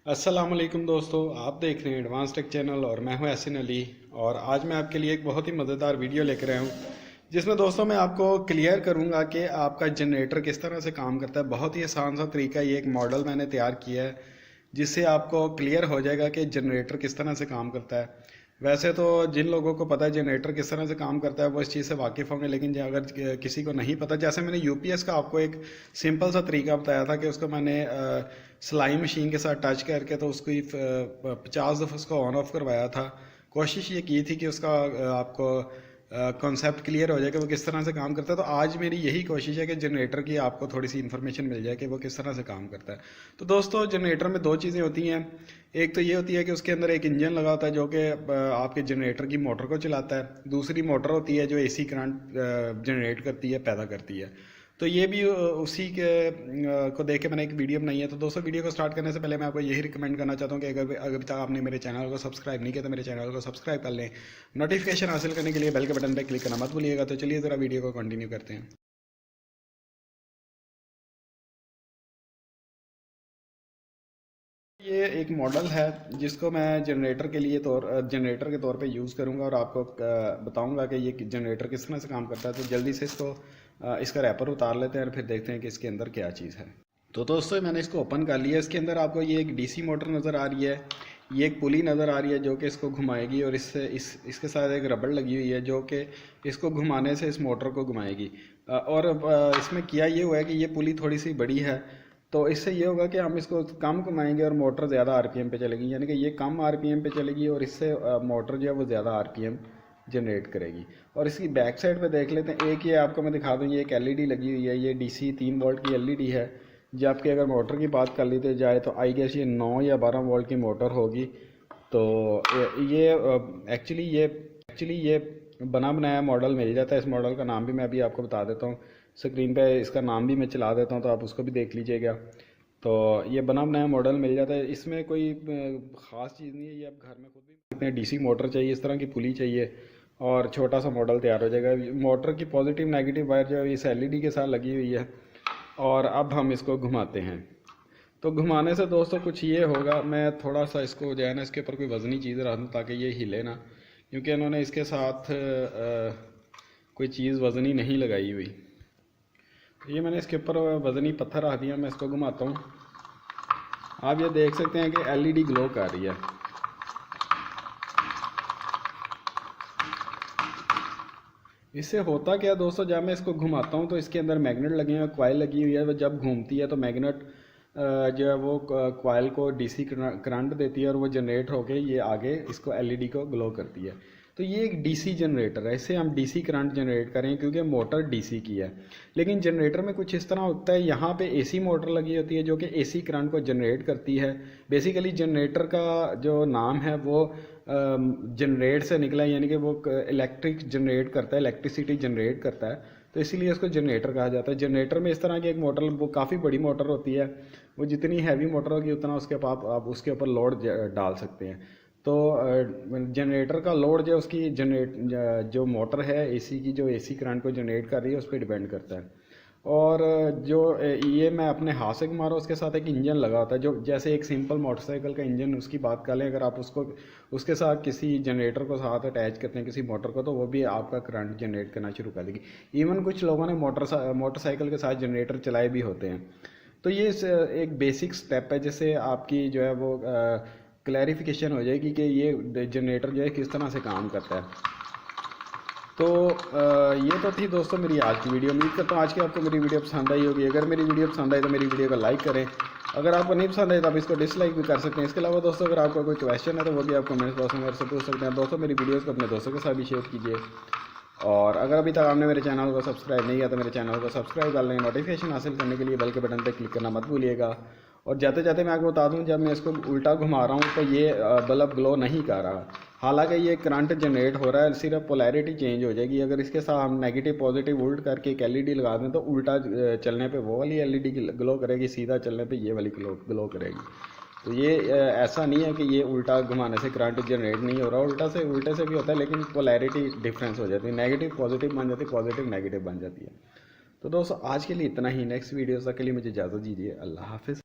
अस्सलाम वालेकुम दोस्तों, आप देख रहे हैं एडवांस टेक चैनल और मैं हूं एहसन अली। और आज मैं आपके लिए एक बहुत ही मज़ेदार वीडियो लेकर आया हूं जिसमें दोस्तों मैं आपको क्लियर करूंगा कि आपका जनरेटर किस तरह से काम करता है। बहुत ही आसान सा तरीका, ये एक मॉडल मैंने तैयार किया है जिससे आपको क्लियर हो जाएगा कि जनरेटर किस तरह से काम करता है। वैसे तो जिन लोगों को पता है जनरेटर किस तरह से काम करता है वो इस चीज़ से वाकिफ़ होंगे, लेकिन अगर किसी को नहीं पता, जैसे मैंने यूपीएस का आपको एक सिंपल सा तरीका बताया था कि उसको मैंने सिलाई मशीन के साथ टच करके तो उसको 50 दफ़ा उसको ऑन ऑफ करवाया था। कोशिश ये की थी कि उसका आपको कॉन्सेप्ट क्लियर हो जाए कि वो किस तरह से काम करता है। तो आज मेरी यही कोशिश है कि जनरेटर की आपको थोड़ी सी इन्फॉर्मेशन मिल जाए कि वो किस तरह से काम करता है। तो दोस्तों, जनरेटर में दो चीज़ें होती हैं। एक तो ये होती है कि उसके अंदर एक इंजन लगा होता है जो कि आपके जनरेटर की मोटर को चलाता है। दूसरी मोटर होती है जो एसी करंट जनरेट करती है, पैदा करती है। तो ये भी उसी के को देख के मैंने एक वीडियो बनाई है। तो दोस्तों, वीडियो को स्टार्ट करने से पहले मैं आपको यही रिकमेंड करना चाहता हूँ कि अगर अभी तक आपने मेरे चैनल को सब्सक्राइब नहीं किया तो मेरे चैनल को सब्सक्राइब कर लें। नोटिफिकेशन हासिल करने के लिए बेल के बटन पर क्लिक करना मत भूलिएगा। तो चलिए ज़रा वीडियो को कंटिन्यू करते हैं। ये एक मॉडल है जिसको मैं जनरेटर के तौर पे यूज़ करूँगा और आपको बताऊँगा कि ये जनरेटर किस तरह से काम करता है। तो जल्दी से इसका रैपर उतार लेते हैं और फिर देखते हैं कि इसके अंदर क्या चीज़ है। तो दोस्तों, मैंने इसको ओपन कर लिया। इसके अंदर आपको ये एक डीसी मोटर नज़र आ रही है, ये एक पुली नज़र आ रही है जो कि इसको घुमाएगी, और इसके साथ एक रबड़ लगी हुई है जो कि इसको घुमाने से इस मोटर को घुमाएगी। इसमें किया ये हुआ है कि ये पुली थोड़ी सी बड़ी है, तो इससे ये होगा कि हम इसको कम घुमाएंगे और मोटर ज़्यादा आरपीएम पे चलेगी, यानी कि ये कम आरपीएम पे चलेगी और इससे मोटर जो है वो ज़्यादा आरपीएम जनरेट करेगी। और इसकी बैक साइड पे देख लेते हैं। एक ये आपको मैं दिखा दूँ, ये एक एलईडी लगी हुई है, ये डीसी 3 वोल्ट की एलईडी है। जो आपकी अगर मोटर की बात कर ली तो जाए तो आई गेस ये 9 या 12 वोल्ट की मोटर होगी। तो ये एक्चुअली ये बना बनाया मॉडल मिल जाता है। इस मॉडल का नाम भी मैं अभी आपको बता देता हूँ, स्क्रीन पे इसका नाम भी मैं चला देता हूँ तो आप उसको भी देख लीजिएगा। तो ये बना बनाया मॉडल मिल जाता है, इसमें कोई ख़ास चीज़ नहीं है। ये आप घर में खुद भी सकते हैं। डीसी मोटर चाहिए, इस तरह की पुली चाहिए और छोटा सा मॉडल तैयार हो जाएगा। मोटर की पॉजिटिव नेगेटिव वायर जो है इस एलईडी के साथ लगी हुई है। और अब हम इसको घुमाते हैं। तो घुमाने से दोस्तों कुछ ये होगा, मैं थोड़ा सा इसको जो है ना इसके ऊपर कोई वज़नी चीज़ रख दूँ ताकि ये हिले ना, क्योंकि इन्होंने इसके साथ कोई चीज़ वज़नी नहीं लगाई हुई। तो ये मैंने इसके ऊपर वज़नी पत्थर रख दिया। मैं इसको घुमाता हूँ। आप ये देख सकते हैं कि एलईडी ग्लो कर रही है। इससे होता क्या दोस्तों, जब मैं इसको घुमाता हूँ तो इसके अंदर मैग्नेट लगे हैं, कॉइल लगी हुई है। वो जब घूमती है तो मैग्नेट जो है वो कॉइल को डीसी करंट देती है और वो जनरेट होके ये आगे इसको एलईडी को ग्लो करती है। तो ये एक डीसी जनरेटर है, इससे हम डीसी करंट जनरेट करें क्योंकि मोटर डीसी की है। लेकिन जनरेटर में कुछ इस तरह होता है, यहाँ पे एसी मोटर लगी होती है जो कि एसी करंट को जनरेट करती है। बेसिकली जनरेटर का जो नाम है वो जनरेट से निकला है, यानी कि वो इलेक्ट्रिक जनरेट करता है, इलेक्ट्रिसिटी जनरेट करता है, तो इसीलिए इसको जनरेटर कहा जाता है। जनरेटर में इस तरह की एक मोटर, वो काफ़ी बड़ी मोटर होती है। वो जितनी हैवी मोटर होगी उतना आप उसके ऊपर लोड डाल सकते हैं। तो जनरेटर का लोड जो उसकी जो मोटर है एसी की, जो एसी करंट को जनरेट कर रही है उस पर डिपेंड करता है। और जो ये मैं अपने हाथ से घुमा रहा हूँ, उसके साथ एक इंजन लगा होता है जो जैसे एक सिंपल मोटरसाइकिल का इंजन, उसकी बात कर लें। अगर आप उसके साथ किसी जनरेटर को साथ अटैच करते हैं किसी मोटर को, तो वो भी आपका करंट जनरेट करना शुरू कर देगी। इवन कुछ लोगों ने मोटरसाइकिल के साथ जनरेटर चलाए भी होते हैं। तो ये एक बेसिक स्टेप है जिससे आपकी जो है वो क्लैरिफिकेशन हो जाएगी कि ये जनरेटर जो है किस तरह से काम करता है। तो ये तो थी दोस्तों मेरी आज की वीडियो। उम्मीद करता हूँ आज की आपको मेरी वीडियो पसंद आई होगी। अगर मेरी वीडियो पसंद आई तो मेरी वीडियो को लाइक करें। अगर आपको नहीं पसंद आई तो आप इसको डिसलाइक भी कर सकते हैं। इसके अलावा दोस्तों, अगर आपका कोई क्वेश्चन है तो वो भी आप कमेंट्स बॉक्स में मेरे से पूछ सकते हैं। दोस्तों, मेरी वीडियोस को अपने दोस्तों के साथ भी शेयर कीजिए। और अगर अभी तक आपने मेरे चैनल को सब्सक्राइब नहीं किया तो मेरे चैनल को सब्सक्राइब कर लें। नोटिफिकेशन हासिल करने के लिए बेल के बटन पर क्लिक करना मत भूलिएगा। और जाते जाते मैं आपको बता दूं, जब मैं इसको उल्टा घुमा रहा हूं तो ये बल्ब ग्लो नहीं कर रहा। हालांकि ये करंट जनरेट हो रहा है, सिर्फ पोलैरिटी चेंज हो जाएगी। अगर इसके साथ हम नेगेटिव पॉजिटिव उल्ट करके एक एलईडी लगा दें तो उल्टा चलने पे वो वाली एलईडी ग्लो करेगी, सीधा चलने पे ये वाली ग्लो करेगी। तो ये ऐसा नहीं है कि ये उल्टा घुमाने से करंट जनरेट नहीं हो रहा, उल्टे से भी होता है, लेकिन पोलैरिटी डिफरेंस हो जाती है। नेगेटिव पॉजिटिव बन जाती है, पॉजिटिव नेगेटिव बन जाती है। तो दोस्तों, आज के लिए इतना ही। नेक्स्ट वीडियो तक के लिए मुझे इजाज़त दीजिए। अल्लाह हाफिज़।